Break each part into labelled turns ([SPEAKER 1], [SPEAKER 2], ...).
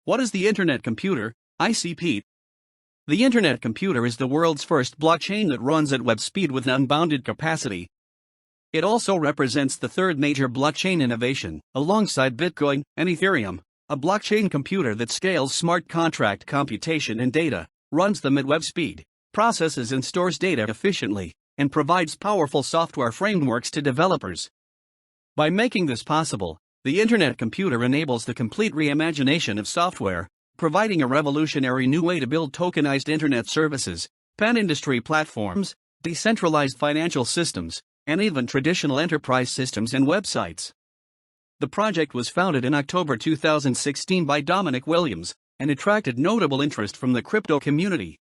[SPEAKER 1] What is the Internet Computer, ICP? The Internet Computer is the world's first blockchain that runs at web speed with unbounded capacity. It also represents the third major blockchain innovation, alongside Bitcoin and Ethereum, a blockchain computer that scales smart contract computation and data, runs them at web speed, processes and stores data efficiently, and provides powerful software frameworks to developers. By making this possible, the Internet Computer enables the complete reimagination of software, providing a revolutionary new way to build tokenized Internet services, pan-industry platforms, decentralized financial systems, and even traditional enterprise systems and websites. The project was founded in October 2016 by Dominic Williams and attracted notable interest from the crypto community.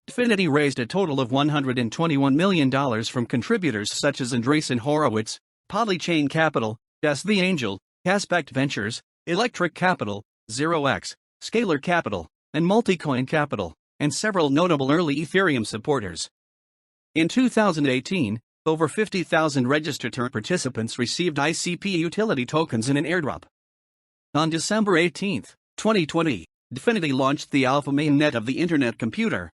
[SPEAKER 1] DFINITY raised a total of $121 million from contributors such as Andreessen Horowitz, Polychain Capital, SV Angel, Aspect Ventures, Electric Capital, 0x, Scalar Capital, and Multicoin Capital, and several notable early Ethereum supporters. In 2018, over 50,000 registered participants received ICP utility tokens in an airdrop. On December 18, 2020, DFINITY launched the alpha mainnet of the Internet Computer.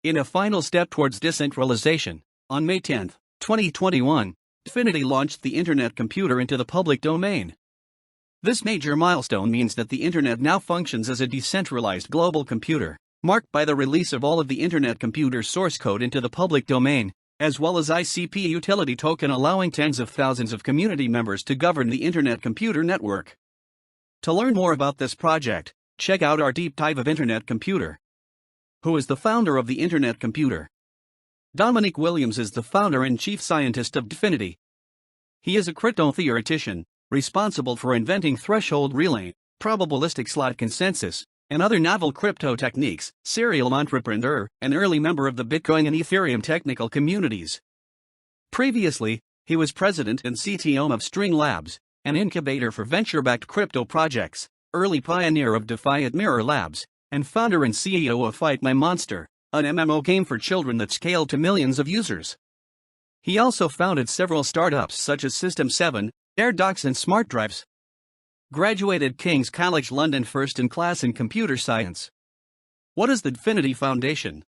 [SPEAKER 1] In a final step towards decentralization, on May 10, 2021, DFINITY launched the Internet Computer into the public domain. This major milestone means that the Internet now functions as a decentralized global computer, marked by the release of all of the Internet Computer source code into the public domain, as well as ICP utility token allowing tens of thousands of community members to govern the Internet Computer network. To learn more about this project, check out our deep dive of Internet Computer. Who is the founder of the Internet Computer? Dominic Williams is the founder and chief scientist of DFINITY. He is a crypto theoretician, responsible for inventing threshold relay, probabilistic slot consensus, and other novel crypto techniques, serial entrepreneur, and early member of the Bitcoin and Ethereum technical communities. Previously, he was president and CTO of String Labs, an incubator for venture-backed crypto projects, early pioneer of DeFi Labs, and founder and CEO of Fight My Monster, an MMO game for children that scaled to millions of users. He also founded several startups such as System 7, Airdocs and Smartdrivez. Graduated King's College London first in class in computer science. What is the DFINITY Foundation?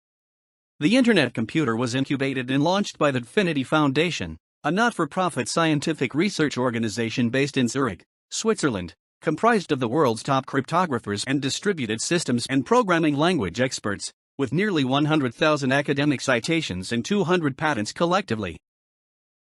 [SPEAKER 1] The Internet Computer was incubated and launched by the DFINITY Foundation, a not-for-profit scientific research organization based in Zurich, Switzerland, comprised of the world's top cryptographers and distributed systems and programming language experts, with nearly 100,000 academic citations and 200 patents collectively.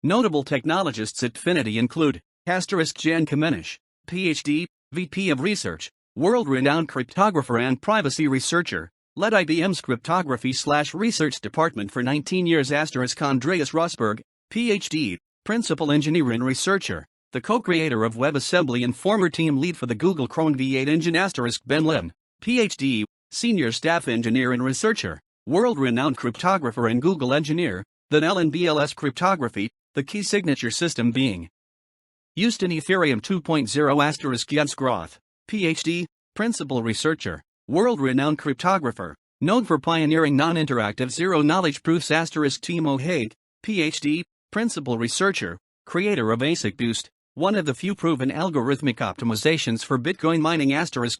[SPEAKER 1] Notable technologists at DFINITY include Jan Kamenisch, PhD, VP of Research, world-renowned cryptographer and privacy researcher, led IBM's cryptography/research department for 19 years. Andreas Rosberg, PhD, principal engineer and researcher, the co-creator of WebAssembly and former team lead for the Google Chrome V8 engine. Ben Lim, PhD, senior staff engineer and researcher, world-renowned cryptographer and Google engineer, the LNBLS cryptography, the key signature system being used in Ethereum 2.0. Jens Groth, PhD, principal researcher, world-renowned cryptographer, known for pioneering non-interactive zero-knowledge proofs. Timo Hague, PhD, principal researcher, creator of ASIC Boost, one of the few proven algorithmic optimizations for Bitcoin mining.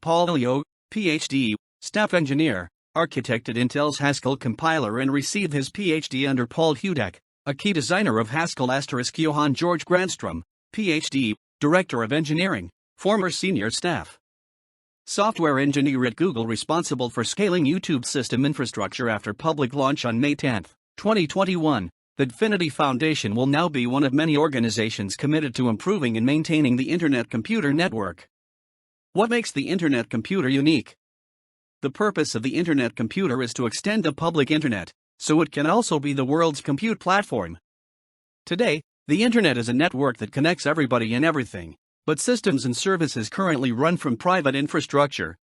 [SPEAKER 1] Paul Liu, PhD, staff engineer, architected Intel's Haskell compiler and received his PhD under Paul Hudek, a key designer of Haskell. Johann George Grandstrom, PhD, director of engineering, former senior staff software engineer at Google responsible for scaling YouTube system infrastructure after public launch on May 10, 2021. The DFINITY Foundation will now be one of many organizations committed to improving and maintaining the Internet Computer network. What makes the Internet Computer unique? The purpose of the Internet Computer is to extend the public Internet, so it can also be the world's compute platform. Today, the Internet is a network that connects everybody and everything, but systems and services currently run from private infrastructure.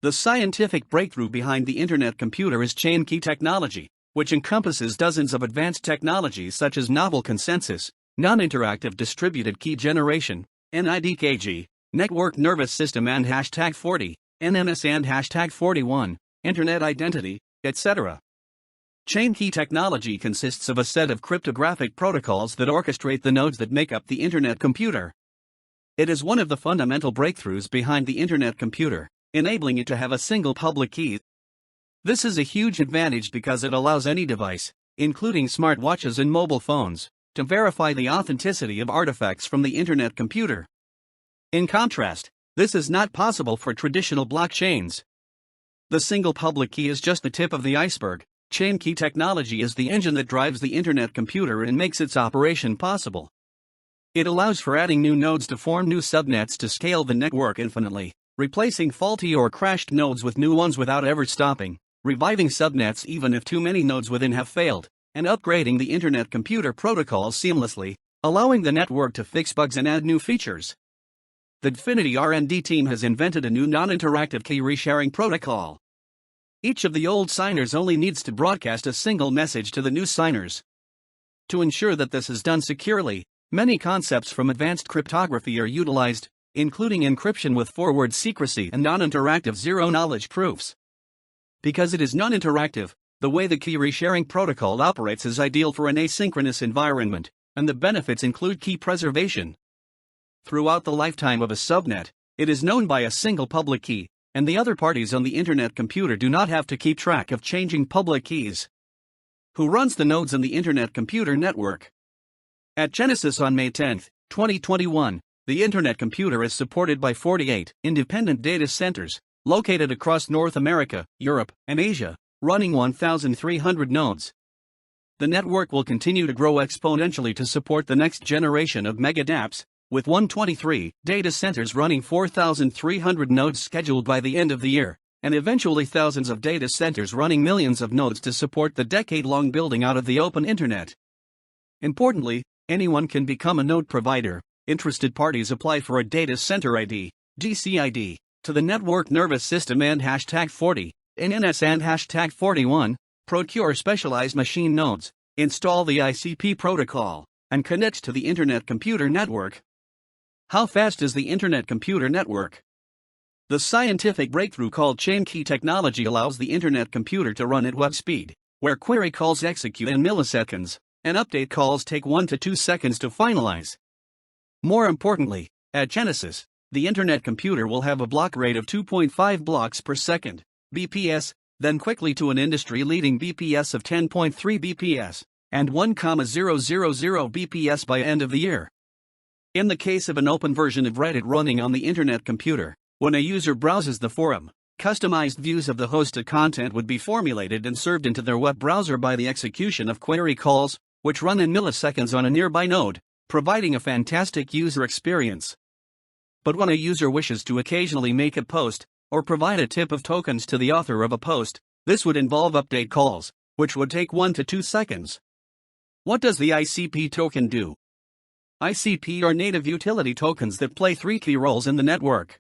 [SPEAKER 1] The scientific breakthrough behind the Internet Computer is chain key technology, which encompasses dozens of advanced technologies such as novel consensus, non-interactive distributed key generation, NIDKG, network nervous system and #40, NNS and #41, internet identity, etc. Chain key technology consists of a set of cryptographic protocols that orchestrate the nodes that make up the Internet Computer. It is one of the fundamental breakthroughs behind the Internet Computer, enabling it to have a single public key. This is a huge advantage because it allows any device, including smartwatches and mobile phones, to verify the authenticity of artifacts from the Internet computer. In contrast, this is not possible for traditional blockchains. The single public key is just the tip of the iceberg. Chain key technology is the engine that drives the Internet computer and makes its operation possible. It allows for adding new nodes to form new subnets to scale the network infinitely, replacing faulty or crashed nodes with new ones without ever stopping, reviving subnets even if too many nodes within have failed, and upgrading the Internet computer protocol seamlessly, allowing the network to fix bugs and add new features. The DFINITY R&D team has invented a new non-interactive key resharing protocol. Each of the old signers only needs to broadcast a single message to the new signers. To ensure that this is done securely, many concepts from advanced cryptography are utilized, including encryption with forward secrecy and non-interactive zero-knowledge proofs. Because it is non-interactive, the way the key resharing protocol operates is ideal for an asynchronous environment, and the benefits include key preservation. Throughout the lifetime of a subnet, it is known by a single public key, and the other parties on the Internet computer do not have to keep track of changing public keys. Who runs the nodes in the Internet computer network? At Genesis on May 10, 2021, the Internet computer is supported by 48 independent data centers, located across North America, Europe, and Asia, running 1,300 nodes. The network will continue to grow exponentially to support the next generation of mega dApps, with 123 data centers running 4,300 nodes scheduled by the end of the year, and eventually thousands of data centers running millions of nodes to support the decade-long building out of the open internet. Importantly, anyone can become a node provider. Interested parties apply for a data center ID, DCID, to the network nervous system and #40, NNS and #41, procure specialized machine nodes, install the ICP protocol, and connect to the Internet computer network. How fast is the Internet computer network? The scientific breakthrough called chain key technology allows the Internet computer to run at web speed, where query calls execute in milliseconds, and update calls take 1 to 2 seconds to finalize. More importantly, at Genesis, the Internet computer will have a block rate of 2.5 blocks per second, BPS, then quickly to an industry-leading BPS of 10.3 BPS, and 1,000 BPS by end of the year. In the case of an open version of Reddit running on the Internet computer, when a user browses the forum, customized views of the hosted content would be formulated and served into their web browser by the execution of query calls, which run in milliseconds on a nearby node, providing a fantastic user experience. But when a user wishes to occasionally make a post, or provide a tip of tokens to the author of a post, this would involve update calls, which would take 1 to 2 seconds. What does the ICP token do? ICP are native utility tokens that play 3 key roles in the network.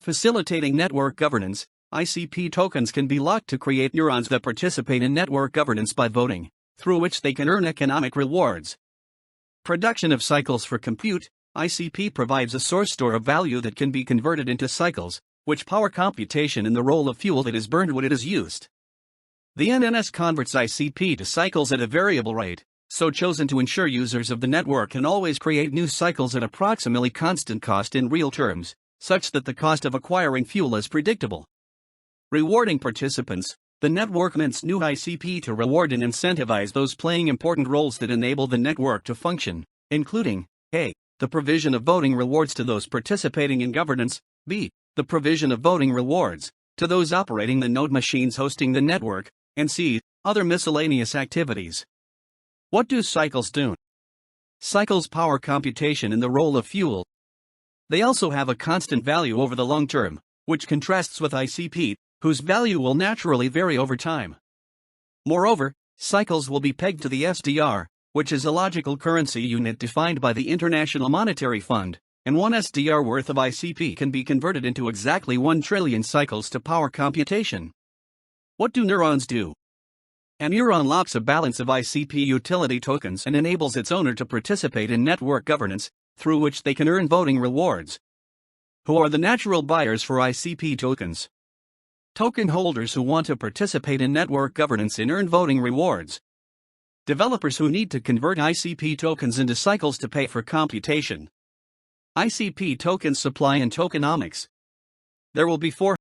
[SPEAKER 1] Facilitating network governance, ICP tokens can be locked to create neurons that participate in network governance by voting, through which they can earn economic rewards. Production of cycles for compute, ICP provides a source store of value that can be converted into cycles, which power computation in the role of fuel that is burned when it is used. The NNS converts ICP to cycles at a variable rate, so chosen to ensure users of the network can always create new cycles at approximately constant cost in real terms, such that the cost of acquiring fuel is predictable. Rewarding participants, the network mints new ICP to reward and incentivize those playing important roles that enable the network to function, including A. The provision of voting rewards to those participating in governance, B. The provision of voting rewards to those operating the node machines hosting the network, and C. Other miscellaneous activities. What do cycles do? Cycles power computation in the role of fuel. They also have a constant value over the long term, which contrasts with ICP, whose value will naturally vary over time. Moreover, cycles will be pegged to the SDR, which is a logical currency unit defined by the International Monetary Fund, and 1 SDR worth of ICP can be converted into exactly 1 trillion cycles to power computation. What do neurons do? A neuron locks a balance of ICP utility tokens and enables its owner to participate in network governance, through which they can earn voting rewards. Who are the natural buyers for ICP tokens? Token holders who want to participate in network governance and earn voting rewards. Developers who need to convert ICP tokens into cycles to pay for computation. ICP token supply and tokenomics. There will be 4